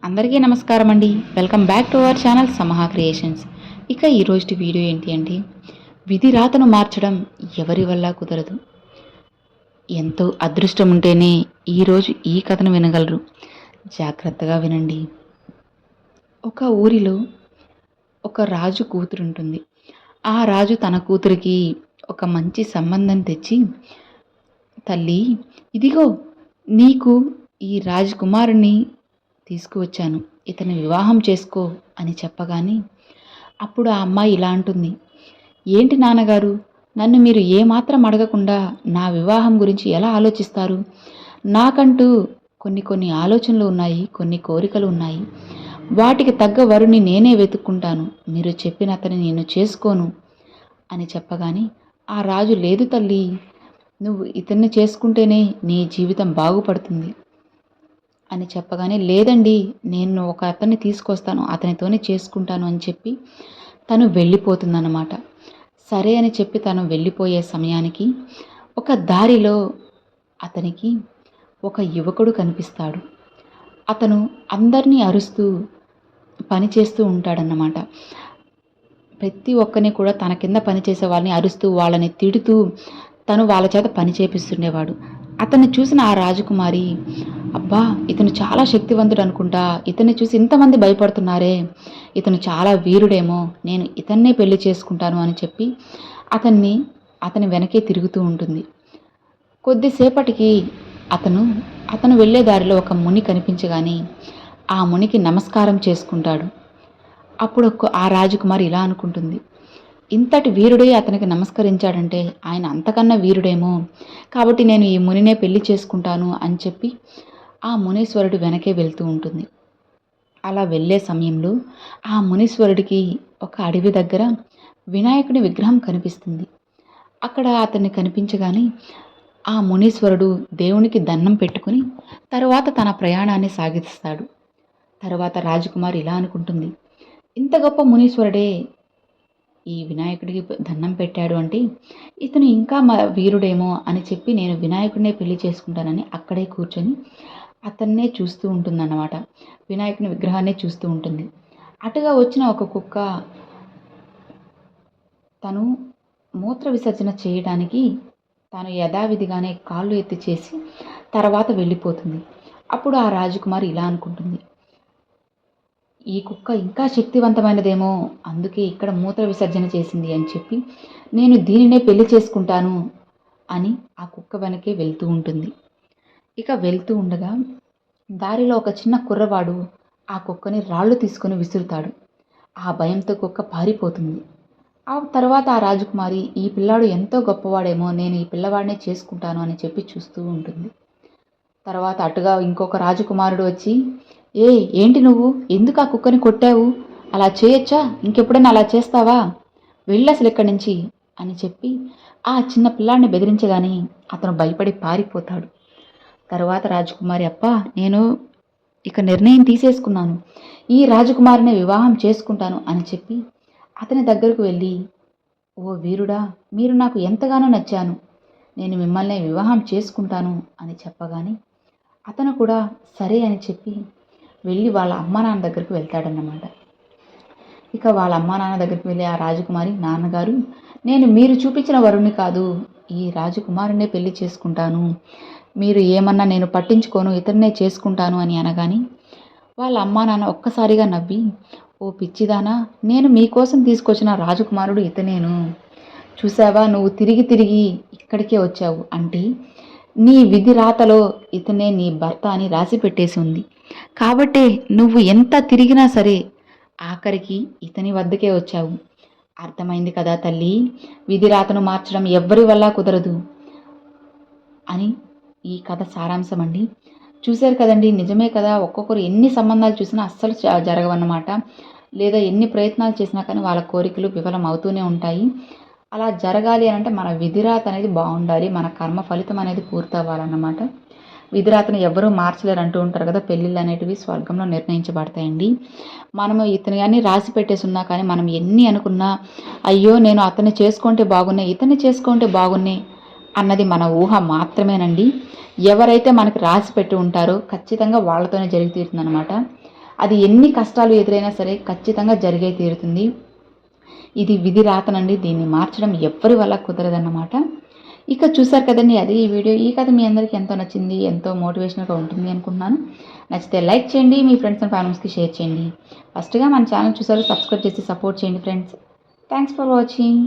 అందరికీ నమస్కారం అండి. Welcome back to our channel Samaha creations. ఇక ఈరోజు వీడియో ఏంటి అంటే, విధి రాతను మార్చడం ఎవరి వల్ల కుదరదు. ఎంతో అదృష్టం ఉంటేనే ఈరోజు ఈ కథను వినగలరు. జాగ్రత్తగా వినండి. ఒక ఊరిలో ఒక రాజు కూతురు ఉంటుంది. ఆ రాజు తన కూతురికి ఒక మంచి సంబంధం తెచ్చి, తల్లి ఇదిగో నీకు ఈ రాజకుమారుణ్ణి తీసుకువచ్చాను, ఇతని వివాహం చేసుకో అని చెప్పగానే అప్పుడు ఆ అమ్మాయి ఇలా అంటుంది, ఏంటి నాన్నగారు, నన్ను మీరు ఏమాత్రం అడగకుండా నా వివాహం గురించి ఎలా ఆలోచిస్తారు? నాకంటూ కొన్ని ఆలోచనలు ఉన్నాయి, కొన్ని కోరికలు ఉన్నాయి. వాటికి తగ్గ వరుని నేనే వెతుక్కుంటాను. మీరు చెప్పిన అతని నేను చేసుకోను అని చెప్పగానే ఆ రాజు, లేదు తల్లి, నువ్వు ఇతన్ని చేసుకుంటేనే నీ జీవితం బాగుపడుతుంది అని చెప్పగానే, లేదండి, నేను ఒక అతన్ని తీసుకొస్తాను, అతనితోనే చేసుకుంటాను అని చెప్పి తను వెళ్ళిపోతుందన్నమాట. సరే అని చెప్పి తను వెళ్ళిపోయే సమయానికి ఒక దారిలో అతనికి ఒక యువకుడు కనిపిస్తాడు. అతను అందరినీ అరుస్తూ పని చేస్తూ ఉంటాడన్నమాట. ప్రతి ఒక్కరిని కూడా తన కింద పనిచేసే వాళ్ళని అరుస్తూ వాళ్ళని తిడుతూ తను వాళ్ళ చేత పని చేపిస్తుండేవాడు. అతన్ని చూసిన ఆ రాజకుమారి, అబ్బా ఇతను చాలా శక్తివంతుడు అనుకుంటా, ఇతన్ని చూసి ఇంతమంది భయపడుతున్నారే, ఇతను చాలా వీరుడేమో, నేను ఇతన్నే పెళ్లి చేసుకుంటాను అని చెప్పి అతని వెనకే తిరుగుతూ ఉంటుంది. కొద్దిసేపటికి అతను వెళ్ళే దారిలో ఒక ముని కనిపించగానే ఆ మునికి నమస్కారం చేసుకుంటాడు. అప్పుడు ఆ రాజకుమారి ఇలా అనుకుంటుంది, ఇంతటి వీరుడే అతనికి నమస్కరించాడంటే ఆయన అంతకన్నా వీరుడేమో, కాబట్టి నేను ఈ మునినే పెళ్లి చేసుకుంటాను అని చెప్పి ఆ మునీశ్వరుడు వెనకే వెళ్తూ ఉంటుంది. అలా వెళ్ళే సమయంలో ఆ మునీశ్వరుడికి ఒక అడవి దగ్గర వినాయకుడి విగ్రహం కనిపిస్తుంది. అక్కడ అతన్ని కనిపించగానే ఆ మునీశ్వరుడు దేవునికి దండం పెట్టుకుని తరువాత తన ప్రయాణాన్ని సాగిస్తాడు. తర్వాత రాజకుమారి ఇలా అనుకుంటుంది, ఇంత గొప్ప మునీశ్వరుడే ఈ వినాయకుడికి దండం పెట్టాడు అంటే ఇతను ఇంకా వీరుడేమో అని చెప్పి నేను వినాయకుడినే పెళ్లి చేసుకుంటానని అక్కడే కూర్చొని అతన్నే చూస్తూ ఉంటుందన్నమాట. వినాయకుని విగ్రహాన్నే చూస్తూ ఉంటుంది. అటుగా వచ్చిన ఒక కుక్క తను మూత్ర విసర్జన చేయడానికి తాను యథావిధిగానే కాళ్ళు ఎత్తి చేసి తర్వాత వెళ్ళిపోతుంది. అప్పుడు ఆ రాజకుమారి ఇలా అనుకుంటుంది, ఈ కుక్క ఇంకా శక్తివంతమైనదేమో, అందుకే ఇక్కడ మూత్ర విసర్జన చేసింది అని చెప్పి నేను దీనినే పెళ్లి చేసుకుంటాను అని ఆ కుక్క వెనకే వెళ్తూ ఉంటుంది. ఇక వెళ్తూ ఉండగా దారిలో ఒక చిన్న కుర్రవాడు ఆ కుక్కని రాళ్ళు తీసుకొని విసురుతాడు. ఆ భయంతో కుక్క పారిపోతుంది. ఆ తర్వాత ఆ రాజకుమారి, ఈ పిల్లాడు ఎంతో గొప్పవాడేమో, నేను ఈ పిల్లవాడినే చేసుకుంటాను అని చెప్పి చూస్తూ ఉంటుంది. తర్వాత అటుగా ఇంకొక రాజకుమారుడు వచ్చి, ఏంటి నువ్వు ఎందుకు ఆ కుక్కని కొట్టావు, అలా చేయొచ్చా, ఇంకెప్పుడైనా అలా చేస్తావా, వెళ్ళి అసలు ఇక్కడి నుంచి అని చెప్పి ఆ చిన్న పిల్లాడిని బెదిరించగానే అతను భయపడి పారిపోతాడు. తర్వాత రాజకుమారి, నేను ఇక నిర్ణయం తీసేసుకున్నాను, ఈ రాజకుమారిని వివాహం చేసుకుంటాను అని చెప్పి అతని దగ్గరకు వెళ్ళి, ఓ వీరుడా, మీరు నాకు ఎంతగానో నచ్చాను, నేను మిమ్మల్ని వివాహం చేసుకుంటాను అని చెప్పగానే అతను కూడా సరే అని చెప్పి వెళ్ళి వాళ్ళ అమ్మా నాన్న దగ్గరికి వెళ్తాడన్నమాట. ఇక వాళ్ళ అమ్మా నాన్న దగ్గరికి వెళ్ళి ఆ రాజకుమారి, నాన్నగారు, నేను మీరు చూపించిన వరుణ్ణి కాదు, ఈ రాజకుమారునే పెళ్లి చేసుకుంటాను, మీరు ఏమన్నా నేను పట్టించుకోను, ఇతన్నే చేసుకుంటాను అని అనగాని వాళ్ళ అమ్మా నాన్న ఒక్కసారిగా నవ్వి, ఓ పిచ్చిదానా, నేను మీకోసం తీసుకొచ్చిన రాజకుమారుడు ఇతనేను, చూసావా, నువ్వు తిరిగి తిరిగి ఇక్కడికే వచ్చావు అంటే నీ విధి రాతలో ఇతనే నీ భర్త అని రాసి పెట్టేసి ఉంది, కాబట్టే నువ్వు ఎంత తిరిగినా సరే ఆఖరికి ఇతని వద్దకే వచ్చావు. అర్థమైంది కదా తల్లి, విధి రాతను మార్చడం ఎవ్వరి వల్ల కుదరదు అని ఈ కథ సారాంశం అండి. చూశారు కదండి, నిజమే కదా, ఒక్కొక్కరు ఎన్ని సంబంధాలు చూసినా అస్సలు జరగవన్నమాట. లేదా ఎన్ని ప్రయత్నాలు చేసినా కానీ వాళ్ళ కోరికలు విఫలం అవుతూనే ఉంటాయి. అలా జరగాలి అని అంటే మన విధిరాత అనేది బాగుండాలి, మన కర్మ ఫలితం అనేది పూర్తవ్వాలన్నమాట. విధిరాతను ఎవరూ మార్చలేరు అంటూ ఉంటారు కదా, పెళ్ళిళ్ళు అనేటివి స్వర్గంలో నిర్ణయించబడతాయండి. మనము ఇతని కానీ రాసి పెట్టేసి ఉన్నా కానీ మనం ఎన్ని అనుకున్నా, అయ్యో నేను అతన్ని చేసుకుంటే బాగున్నాయి, ఇతన్ని చేసుకుంటే బాగున్నాయి అన్నది మన ఊహ మాత్రమేనండి. ఎవరైతే మనకి రాసి పెట్టి ఉంటారో ఖచ్చితంగా వాళ్ళతోనే జరిగి తీరుతుందనమాట. అది ఎన్ని కష్టాలు ఎదురైనా సరే ఖచ్చితంగా జరిగే తీరుతుంది. ఇది విధి రాతనండి. దీన్ని మార్చడం ఎవ్వరి వల్ల కుదరదన్నమాట. ఇక చూసారు కదండి, అది ఈ వీడియో. ఈ కథ మీ అందరికీ ఎంతో నచ్చింది, ఎంతో మోటివేషనల్గా ఉంటుంది అనుకుంటున్నాను. నచ్చితే లైక్ చేయండి, మీ ఫ్రెండ్స్ అండ్ ఫ్యామిలీస్కి షేర్ చేయండి. ఫస్ట్గా మన ఛానల్ చూసారు, సబ్స్క్రైబ్ చేసి సపోర్ట్ చేయండి ఫ్రెండ్స్. Thanks for watching.